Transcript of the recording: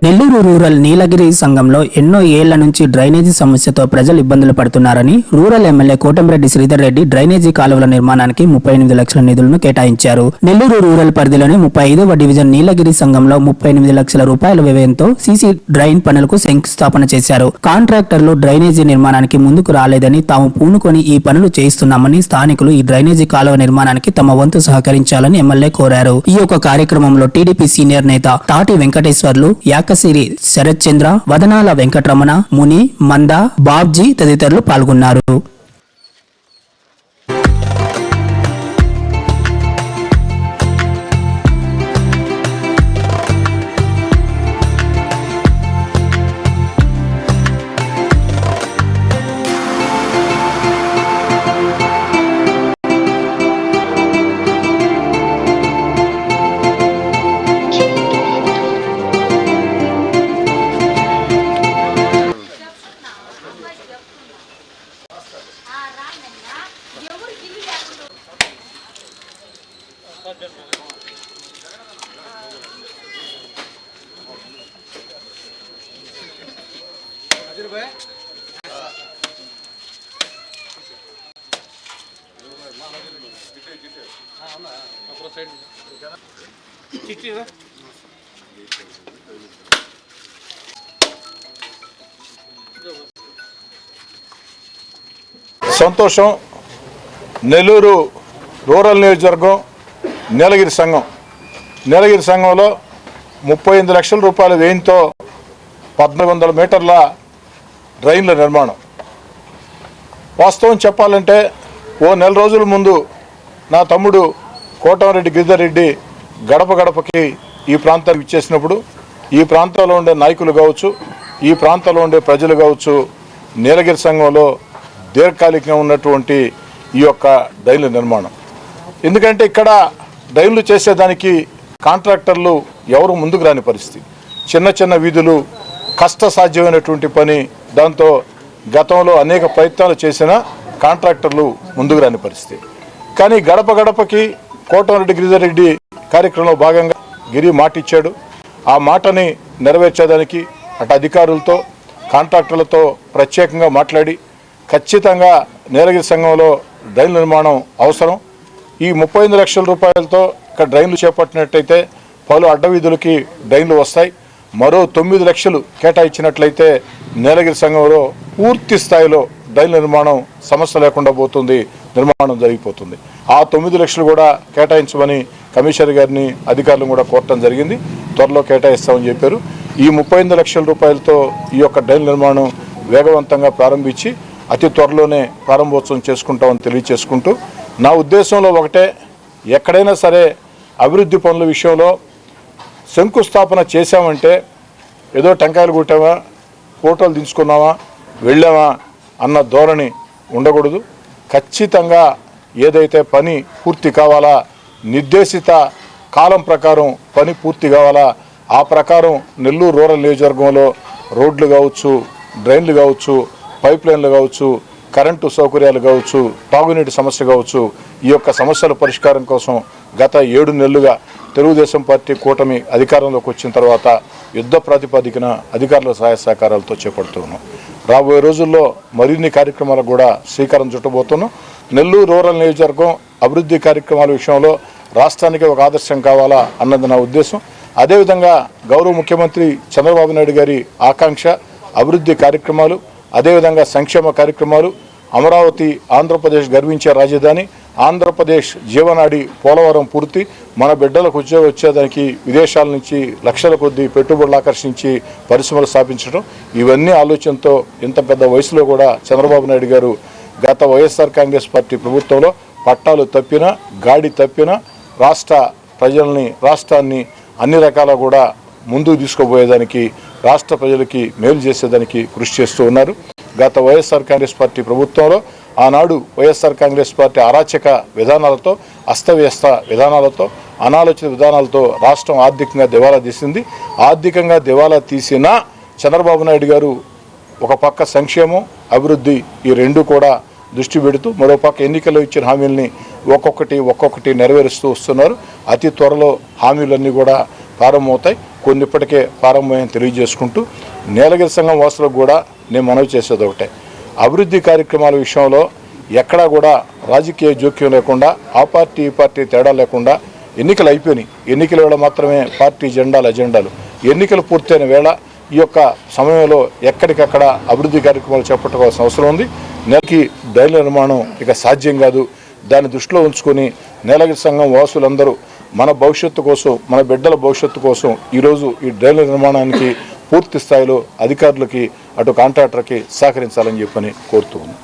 Nellore rural నీలగిరి సంఘంలో ఎన్నో ఏళ్ల నుంచి డ్రైనేజీ సమస్యతో ప్రజలు ఇబ్బందులు పడుతున్నారని rural MLA Kotamreddy Sridhar Reddy drainage కాలువల నిర్మాణానికి 38 లక్షల నిధులను కేటాయించారు. నెల్లూరు రూరల్ పరిధిలోని 35వ డివిజన్ నీలగిరి సంఘంలో 38 లక్షల రూపాయల వ్యయంతో సీసీ డ్రైన్ పనులకు శంకుస్థాపన చేశారు. కాంట్రాక్టర్లు డ్రైనేజీ నిర్మాణానికి ముందుకు రాలేదని తాము పూనుకొని ఈ పనులు చేయిస్తున్నామని స్థానికులు ఈ డ్రైనేజీ కాలువ నిర్మాణానికి తమ వంతు సహకరించాలని ఎమ్మెల్యే కోరారు. ఈ యొక్క కార్యక్రమంలో టీడీపీ సీనియర్ నేత తాటి వెంకటేశ్వర్లు, యాకసిరి శరత్ చంద్ర, వదనాల వెంకటరమణ, ముని, మంద, బాబ్జీ తదితరులు పాల్గొన్నారు. సంతోషం. నెల్లూరు రూరల్ నియోజకవర్గం నీలగిరి సంఘంలో 38 లక్షల రూపాయల వ్యయంతో 1400 మీటర్ల డ్రైన్ల నిర్మాణం. వాస్తవం చెప్పాలంటే ఓ నెల రోజుల ముందు నా తమ్ముడు కోటంరెడ్డి గిరిధర్ రెడ్డి గడప గడపకి ఈ ప్రాంతానికి ఇచ్చేసినప్పుడు ఈ ప్రాంతంలో ఉండే నాయకులు కావచ్చు, ఈ ప్రాంతంలో ఉండే ప్రజలు కావచ్చు, నీలగిరి సంఘంలో దీర్ఘకాలికంగా ఉన్నటువంటి ఈ యొక్క డ్రైన్ల నిర్మాణం. ఎందుకంటే ఇక్కడ డ్రైన్లు చేసేదానికి కాంట్రాక్టర్లు ఎవరు ముందుకు రాని పరిస్థితి. చిన్న చిన్న వీధులు కష్టసాధ్యమైనటువంటి పని. దాంతో గతంలో అనేక ప్రయత్నాలు చేసిన కాంట్రాక్టర్లు ముందుకు రాని పరిస్థితి. కానీ గడప గడపకి కోటంరెడ్డి గిరిధర్ రెడ్డి కార్యక్రమంలో భాగంగా గిరి మాట ఇచ్చాడు. ఆ మాటని నెరవేర్చేదానికి అటు అధికారులతో కాంట్రాక్టర్లతో ప్రత్యేకంగా మాట్లాడి ఖచ్చితంగా నీలగిరి సంఘంలో డ్రైన్ నిర్మాణం అవసరం. ఈ 35 లక్షల రూపాయలతో ఇక్కడ డ్రైన్లు చేపట్టినట్టయితే పలు అడ్డవీధులకి డ్రైన్లు వస్తాయి. మరో 9 లక్షలు కేటాయించినట్లయితే నీలగిరి సంఘంలో పూర్తి స్థాయిలో డ్రైన్ నిర్మాణం సమస్య లేకుండా పోతుంది, నిర్మాణం జరిగిపోతుంది. ఆ 9 లక్షలు కూడా కేటాయించమని కమిషనర్ గారిని అధికారులను కూడా కోరటం జరిగింది. త్వరలో కేటాయిస్తామని చెప్పారు. ఈ 35 లక్షల రూపాయలతో ఈ యొక్క డ్రైన్ నిర్మాణం వేగవంతంగా ప్రారంభించి అతి త్వరలోనే ప్రారంభోత్సవం చేసుకుంటామని తెలియచేసుకుంటూ, నా ఉద్దేశంలో ఒకటే, ఎక్కడైనా సరే అభివృద్ధి పనుల విషయంలో శంకుస్థాపన చేశామంటే ఏదో టెంకాయలు కొట్టామా, ఫోటోలు దించుకున్నామా, వెళ్ళామా అన్న ధోరణి ఉండకూడదు. ఖచ్చితంగా ఏదైతే పని పూర్తి కావాలా, నిర్దేశిత కాలం ప్రకారం పని పూర్తి కావాలా, ఆ ప్రకారం నెల్లూరు రూరల్ నియోజకవర్గంలో రోడ్లు కావచ్చు, డ్రైన్లు కావచ్చు, పైప్ లైన్లు కావచ్చు, కరెంటు సౌకర్యాలు కావచ్చు, తాగునీటి సమస్య కావచ్చు, ఈ యొక్క సమస్యల పరిష్కారం కోసం గత 7 నెలలుగా తెలుగుదేశం పార్టీ కూటమి అధికారంలోకి వచ్చిన తర్వాత యుద్ధ ప్రాతిపదికన అధికారుల సహాయ సహకారాలతో చేపడుతున్నాం. రాబోయే రోజుల్లో మరిన్ని కార్యక్రమాలకు కూడా శ్రీకారం చుట్టబోతున్నాం. నెల్లూరు రూరల్ నియోజకవర్గం అభివృద్ధి కార్యక్రమాల విషయంలో రాష్ట్రానికి ఒక ఆదర్శం కావాలా అన్నది నా ఉద్దేశం. అదేవిధంగా గౌరవ ముఖ్యమంత్రి చంద్రబాబు నాయుడు గారి ఆకాంక్ష అభివృద్ధి కార్యక్రమాలు, అదేవిధంగా సంక్షేమ కార్యక్రమాలు, అమరావతి ఆంధ్రప్రదేశ్ గర్వించే రాజధాని, ఆంధ్రప్రదేశ్ జీవనాడి పోలవరం పూర్తి, మన బిడ్డలకు ఉద్యోగం వచ్చేదానికి విదేశాల నుంచి లక్షల కొద్దీ పెట్టుబడులు ఆకర్షించి పరిశ్రమలు స్థాపించడం, ఇవన్నీ ఆలోచనతో ఇంత పెద్ద వయసులో కూడా చంద్రబాబు నాయుడు గారు గత వైఎస్ఆర్ కాంగ్రెస్ పార్టీ ప్రభుత్వంలో పట్టాలు తప్పినా, గాడి తప్పినా రాష్ట్రాన్ని అన్ని రకాల కూడా ముందుకు తీసుకుపోయేదానికి, రాష్ట్ర ప్రజలకి మేలు చేసేదానికి కృషి చేస్తూ ఉన్నారు. గత వైఎస్ఆర్ కాంగ్రెస్ పార్టీ ప్రభుత్వంలో ఆనాడు వైఎస్ఆర్ కాంగ్రెస్ పార్టీ అరాచక విధానాలతో, అస్తవ్యస్త విధానాలతో, అనాలోచిత విధానాలతో రాష్ట్రం ఆర్థికంగా దివాలా తీసింది. ఆర్థికంగా దివాలా తీసిన చంద్రబాబు నాయుడు గారు ఒక పక్క సంక్షేమం, అభివృద్ధి ఈ రెండు కూడా దృష్టి పెడుతూ మరోపక్క ఎన్నికల్లో ఇచ్చిన హామీల్ని ఒక్కొక్కటి నెరవేరుస్తూ వస్తున్నారు. అతి త్వరలో హామీలన్నీ కూడా ప్రారంభమవుతాయి, కొన్ని ఇప్పటికే ప్రారంభమని తెలియజేసుకుంటూ నీలగిరి సంఘం వాసులకు కూడా నేను మనవి చేసేది ఒకటే, అభివృద్ధి కార్యక్రమాల విషయంలో ఎక్కడా కూడా రాజకీయ జోక్యం లేకుండా, ఆ పార్టీ ఈ పార్టీ తేడా లేకుండా ఎన్నికలు అయిపోయినాయి. ఎన్నికల వేళ మాత్రమే పార్టీ అజెండాలు ఎన్నికలు పూర్తయిన వేళ ఈ యొక్క సమయంలో ఎక్కడికక్కడ అభివృద్ధి కార్యక్రమాలు చేపట్టుకోవాల్సిన అవసరం ఉంది. నెలకి డ్రైన్ల నిర్మాణం ఇక సాధ్యం కాదు. దాన్ని దృష్టిలో ఉంచుకొని నీలగిరి సంఘం వాసులందరూ మన భవిష్యత్తు కోసం, మన బిడ్డల భవిష్యత్తు కోసం ఈరోజు ఈ డ్రైన్ల నిర్మాణానికి పూర్తి స్థాయిలో అధికారులకి, అటు కాంట్రాక్టర్కి సహకరించాలని చెప్పని కోరుతూ ఉన్నాం.